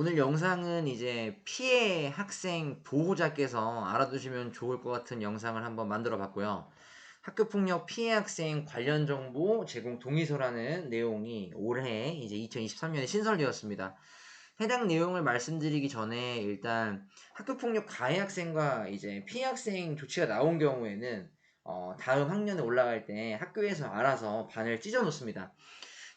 오늘 영상은 이제 피해 학생 보호자께서 알아두시면 좋을 것 같은 영상을 한번 만들어 봤고요. 학교폭력 피해 학생 관련 정보 제공 동의서라는 내용이 올해 이제 2023년에 신설되었습니다. 해당 내용을 말씀드리기 전에 일단 학교폭력 가해 학생과 이제 피해 학생 조치가 나온 경우에는 다음 학년에 올라갈 때 학교에서 알아서 반을 찢어 놓습니다.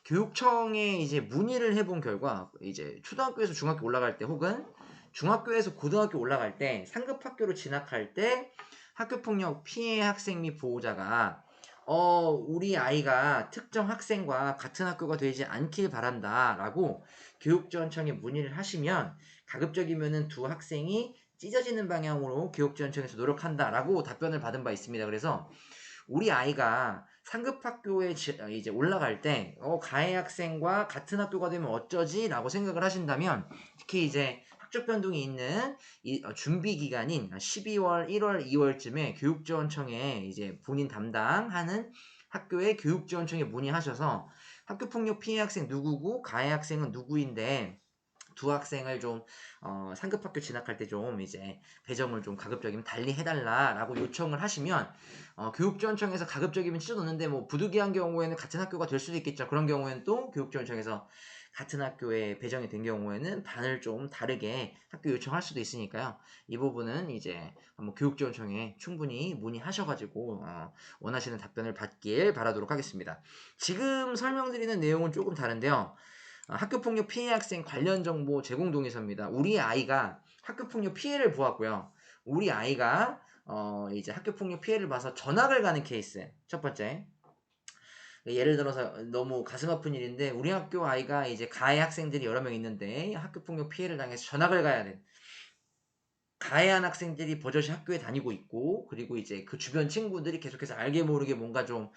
교육청에 이제 문의를 해본 결과 이제 초등학교에서 중학교 올라갈 때 혹은 중학교에서 고등학교 올라갈 때 상급 학교로 진학할 때 학교폭력 피해 학생 및 보호자가 우리 아이가 특정 학생과 같은 학교가 되지 않길 바란다 라고 교육지원청에 문의를 하시면 가급적이면은 두 학생이 찢어지는 방향으로 교육지원청에서 노력한다 라고 답변을 받은 바 있습니다. 그래서 우리 아이가 상급 학교에 이제 올라갈 때 가해 학생과 같은 학교가 되면 어쩌지? 라고 생각을 하신다면 특히 이제 학적 변동이 있는 준비 기간인 12월, 1월, 2월쯤에 교육지원청에 이제 본인 담당하는 학교의 교육지원청에 문의하셔서 학교폭력 피해 학생 누구고 가해 학생은 누구인데 두 학생을 좀 상급 학교 진학할 때 좀 이제 배정을 좀 가급적이면 달리 해달라라고 요청을 하시면 교육지원청에서 가급적이면 찢어놓는데 뭐 부득이한 경우에는 같은 학교가 될 수도 있겠죠. 그런 경우에는 또 교육지원청에서 같은 학교에 배정이 된 경우에는 반을 좀 다르게 학교 요청할 수도 있으니까요. 이 부분은 이제 한번 교육지원청에 충분히 문의하셔가지고 원하시는 답변을 받길 바라도록 하겠습니다. 지금 설명드리는 내용은 조금 다른데요. 학교폭력 피해 학생 관련 정보 제공 동의서입니다. 우리 아이가 학교폭력 피해를 보았고요. 우리 아이가 이제 학교폭력 피해를 봐서 전학을 가는 케이스. 첫 번째. 예를 들어서 너무 가슴 아픈 일인데 우리 학교 아이가 이제 가해 학생들이 여러 명 있는데 학교폭력 피해를 당해서 전학을 가야 돼. 가해한 학생들이 버젓이 학교에 다니고 있고 그리고 이제 그 주변 친구들이 계속해서 알게 모르게 뭔가 좀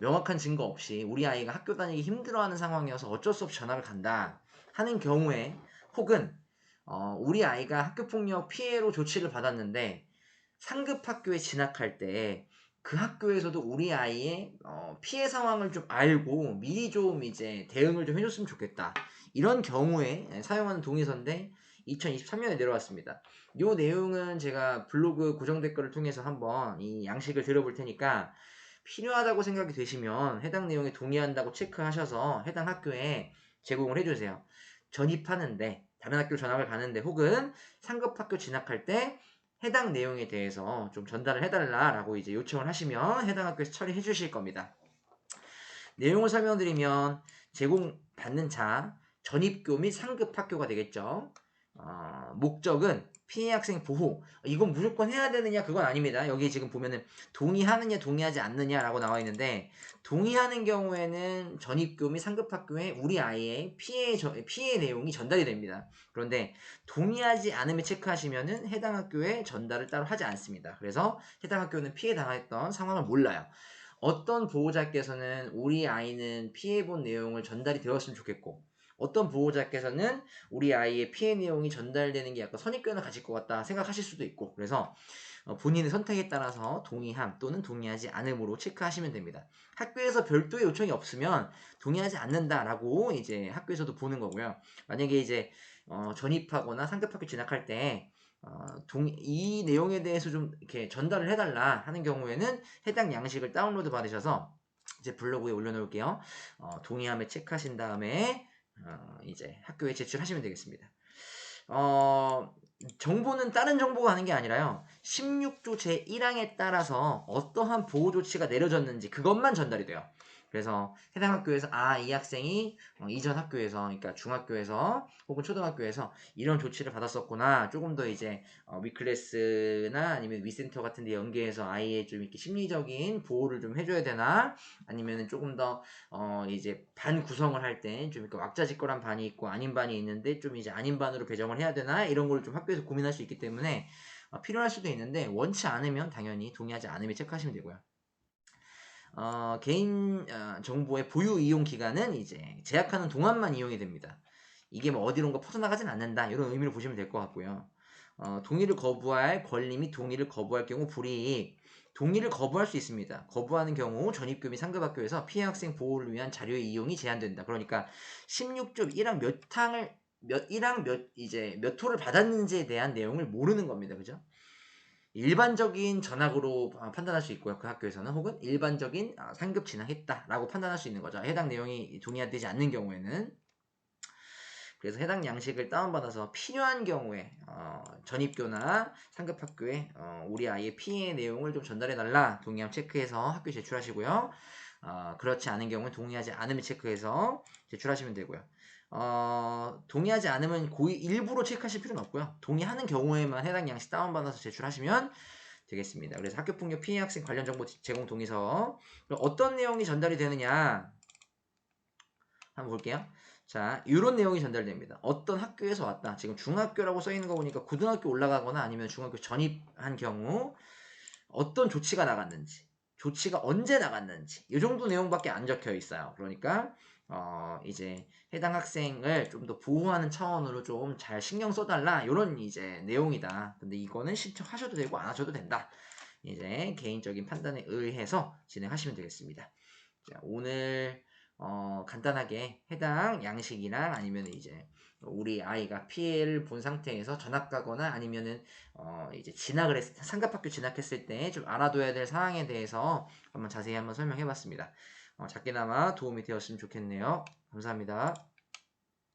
명확한 증거 없이 우리 아이가 학교 다니기 힘들어하는 상황이어서 어쩔 수 없이 전학을 간다 하는 경우에 혹은 우리 아이가 학교폭력 피해로 조치를 받았는데 상급 학교에 진학할 때 그 학교에서도 우리 아이의 피해 상황을 좀 알고 미리 좀 이제 대응을 좀 해줬으면 좋겠다. 이런 경우에 사용하는 동의서인데 2023년에 내려왔습니다. 이 내용은 제가 블로그 고정 댓글을 통해서 한번 이 양식을 드려볼 테니까 필요하다고 생각이 되시면 해당 내용에 동의한다고 체크하셔서 해당 학교에 제공을 해주세요. 전입하는데 다른 학교로 전학을 가는데 혹은 상급 학교 진학할 때 해당 내용에 대해서 좀 전달을 해달라라고 이제 요청을 하시면 해당 학교에서 처리해 주실 겁니다. 내용을 설명드리면 제공받는 자 전입교 및 상급 학교가 되겠죠. 목적은 피해 학생 보호. 이건 무조건 해야 되느냐 그건 아닙니다. 여기 지금 보면은 동의하느냐 동의하지 않느냐라고 나와 있는데 동의하는 경우에는 전입교 및 상급 학교에 우리 아이의 피해 내용이 전달이 됩니다. 그런데 동의하지 않음을 체크하시면은 해당 학교에 전달을 따로 하지 않습니다. 그래서 해당 학교는 피해 당했던 상황을 몰라요. 어떤 보호자께서는 우리 아이는 피해본 내용을 전달이 되었으면 좋겠고 어떤 보호자께서는 우리 아이의 피해 내용이 전달되는 게 약간 선입견을 가질 것 같다 생각하실 수도 있고 그래서 본인의 선택에 따라서 동의함 또는 동의하지 않음으로 체크하시면 됩니다. 학교에서 별도의 요청이 없으면 동의하지 않는다라고 이제 학교에서도 보는 거고요. 만약에 이제 전입하거나 상급학교 진학할 때 이 내용에 대해서 좀 이렇게 전달을 해달라 하는 경우에는 해당 양식을 다운로드 받으셔서 이제 블로그에 올려놓을게요. 동의함을 체크하신 다음에 이제 학교에 제출하시면 되겠습니다. 정보는 다른 정보가 가는 게 아니라요. 16조 제1항에 따라서 어떠한 보호 조치가 내려졌는지 그것만 전달이 돼요. 그래서 해당 학교에서 이 학생이 이전 학교에서 그러니까 중학교에서 혹은 초등학교에서 이런 조치를 받았었구나. 조금 더 이제 위클래스나 아니면 위센터 같은 데 연계해서 아이의 좀 이렇게 심리적인 보호를 좀 해줘야 되나 아니면은 조금 더 이제 반 구성을 할 때 좀 이렇게 왁자지껄한 반이 있고 아닌 반이 있는데 좀 이제 아닌 반으로 배정을 해야 되나 이런 걸 좀 학교에서 고민할 수 있기 때문에 필요할 수도 있는데 원치 않으면 당연히 동의하지 않으면 체크하시면 되고요. 개인 정보의 보유 이용 기간은 이제 제약하는 동안만 이용이 됩니다. 이게 뭐 어디론가 퍼져나가진 않는다 이런 의미로 보시면 될 것 같고요. 동의를 거부할 권리 및 동의를 거부할 경우 불이익 동의를 거부할 수 있습니다. 거부하는 경우 전입교 및 상급학교에서 피해 학생 보호를 위한 자료의 이용이 제한된다. 그러니까 16조 1항 몇 항을 몇 호를 받았는지에 대한 내용을 모르는 겁니다. 그죠? 일반적인 전학으로 판단할 수 있고요. 그 학교에서는 혹은 일반적인 상급 진학했다라고 판단할 수 있는 거죠. 해당 내용이 동의되지 않는 경우에는. 그래서 해당 양식을 다운받아서 필요한 경우에 전입교나 상급 학교에 우리 아이의 피해 내용을 좀 전달해달라 동의함 체크해서 학교 제출하시고요. 그렇지 않은 경우는 동의하지 않으면 체크해서 제출하시면 되고요. 동의하지 않으면 일부러 체크하실 필요는 없고요. 동의하는 경우에만 해당 양식 다운받아서 제출하시면 되겠습니다. 그래서 학교폭력 피해 학생 관련 정보 제공 동의서 어떤 내용이 전달이 되느냐 한번 볼게요. 자, 이런 내용이 전달됩니다. 어떤 학교에서 왔다. 지금 중학교라고 써 있는 거 보니까 고등학교 올라가거나 아니면 중학교 전입한 경우 어떤 조치가 나갔는지, 조치가 언제 나갔는지 이 정도 내용밖에 안 적혀 있어요. 그러니까 이제 해당 학생을 좀 더 보호하는 차원으로 좀 잘 신경 써달라 이런 이제 내용이다. 근데 이거는 신청하셔도 되고 안 하셔도 된다. 이제 개인적인 판단에 의해서 진행하시면 되겠습니다. 자, 오늘 간단하게 해당 양식이랑 아니면 이제 우리 아이가 피해를 본 상태에서 전학 가거나 아니면은 이제 상급학교 진학했을 때 좀 알아둬야 될 사항에 대해서 한번 자세히 한번 설명해 봤습니다. 작게나마 도움이 되었으면 좋겠네요. 감사합니다.